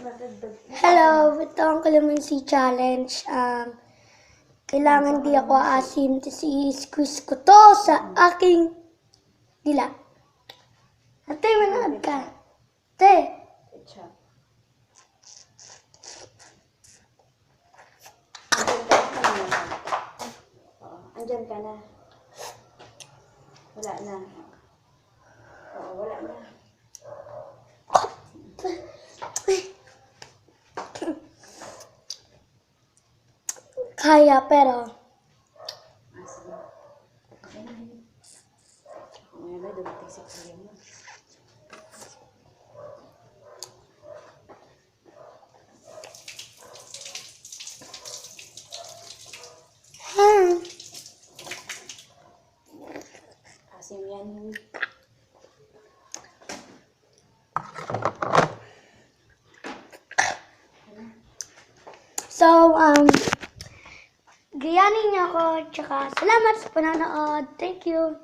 Hello, ito ang Calamansi Challenge. Kailangan di ako asim kasi squeeze ko to sa aking dila. Ate, manood ka. Ate. Andyan ka na. Wala na. Oo, wala na. Kaya, pero Ngayon na, dumating si kuya mo. Asim yan. so, gayanin niyo ako, tsaka salamat sa panonood. Thank you.